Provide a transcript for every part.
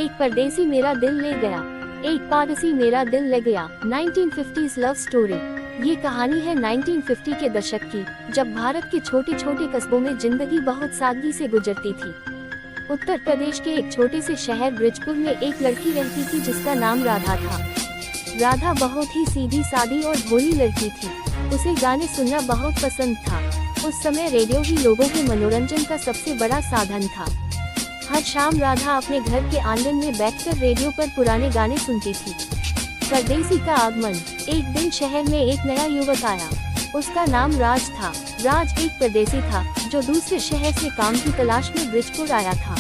एक परदेसी मेरा दिल ले गया, एक पारसी मेरा दिल ले गया। 1950s love story. ये कहानी है 1950 के दशक की, जब भारत के छोटे छोटे कस्बों में जिंदगी बहुत सादगी से गुजरती थी। उत्तर प्रदेश के एक छोटे से शहर ब्रिजपुर में एक लड़की रहती थी जिसका नाम राधा था। राधा बहुत ही सीधी सादी और भोली लड़की थी। उसे गाने सुनना बहुत पसंद था। उस समय रेडियो ही लोगों के मनोरंजन का सबसे बड़ा साधन था। हर शाम राधा अपने घर के आंगन में बैठकर रेडियो पर पुराने गाने सुनती थी। परदेसी का आगमन। एक दिन शहर में एक नया युवक आया। उसका नाम राज था। राज एक परदेसी था जो दूसरे शहर से काम की तलाश में ब्रिजपुर आया था।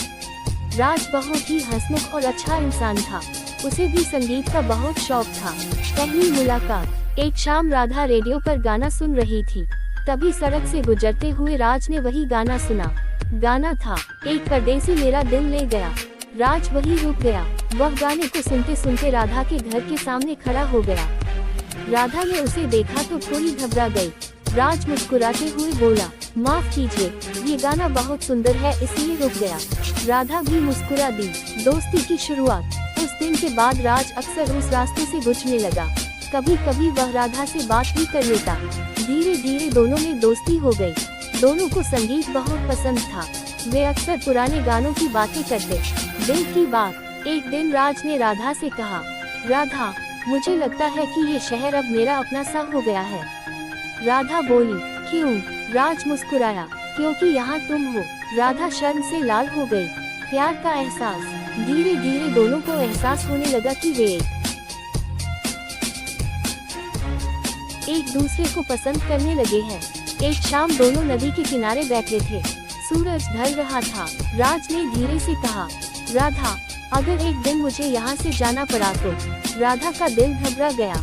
राज बहुत ही हंसमुख और अच्छा इंसान था। उसे भी संगीत का बहुत शौक था। पहली मुलाकात। एक शाम राधा रेडियो पर गाना सुन रही थी। तभी सड़क से गुजरते हुए राज ने वही गाना सुना। गाना था एक परदेसी मेरा दिल ले गया। राज वही रुक गया। वह गाने को सुनते सुनते राधा के घर के सामने खड़ा हो गया। राधा ने उसे देखा तो थोड़ी घबरा गई। राज मुस्कुराते हुए बोला, माफ कीजिए, ये गाना बहुत सुंदर है इसलिए रुक गया। राधा भी मुस्कुरा दी। दोस्ती की शुरुआत। उस दिन के बाद राज अक्सर उस रास्ते से गुजरने लगा। कभी कभी वह राधा से बात भी कर लेता। धीरे धीरे दोनों में दोस्ती हो गई। दोनों को संगीत बहुत पसंद था। वे अक्सर पुराने गानों की बातें करते। दिल की बात। एक दिन राज ने राधा से कहा, राधा, मुझे लगता है कि ये शहर अब मेरा अपना सा हो गया है। राधा बोली, क्यों? राज मुस्कुराया, क्योंकि यहाँ तुम हो। राधा शर्म से लाल हो गई। प्यार का एहसास। धीरे धीरे दोनों को एहसास होने लगा कि वे एक दूसरे को पसंद करने लगे हैं। एक शाम दोनों नदी के किनारे बैठे थे। सूरज ढल रहा था। राज ने धीरे से कहा, राधा, अगर एक दिन मुझे यहाँ से जाना पड़ा तो? राधा का दिल घबरा गया।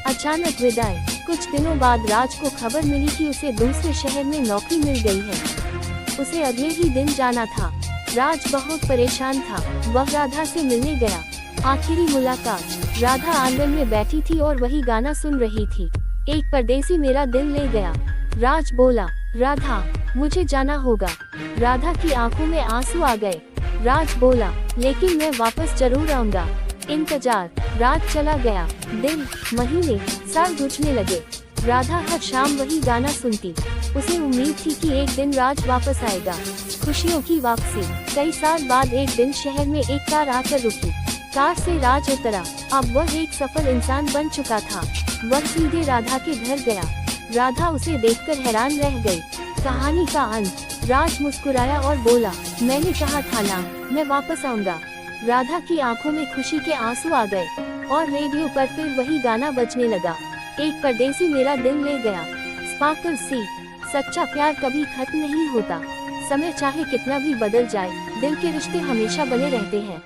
अचानक विदाई। कुछ दिनों बाद राज को खबर मिली कि उसे दूसरे शहर में नौकरी मिल गई है। उसे अगले ही दिन जाना था। राज बहुत परेशान था। वह राधा से मिलने गया। आखिरी मुलाकात। राधा आंगन में बैठी थी और वही गाना सुन रही थी, एक परदेसी मेरा दिल ले गया। राज बोला, राधा, मुझे जाना होगा। राधा की आंखों में आंसू आ गए। राज बोला, लेकिन मैं वापस जरूर आऊंगा। इंतजार। रात चला गया। दिन, महीने, साल गुजरने लगे। राधा हर शाम वही गाना सुनती। उसे उम्मीद थी कि एक दिन राज वापस आएगा। खुशियों की वापसी। कई साल बाद एक दिन शहर में एक कार आकर रुकी। कार से राज उतरा। अब वह एक सफल इंसान बन चुका था। वह सीधे राधा के घर गया। राधा उसे देखकर हैरान रह गई। कहानी का अंत। राज मुस्कुराया और बोला, मैंने कहा था ना, मैं वापस आऊंगा। राधा की आंखों में खुशी के आंसू आ गए और रेडियो पर फिर वही गाना बजने लगा, एक परदेसी मेरा दिल ले गया। स्पार्कल सी। सच्चा प्यार कभी खत्म नहीं होता। समय चाहे कितना भी बदल जाए, दिल के रिश्ते हमेशा बने रहते हैं।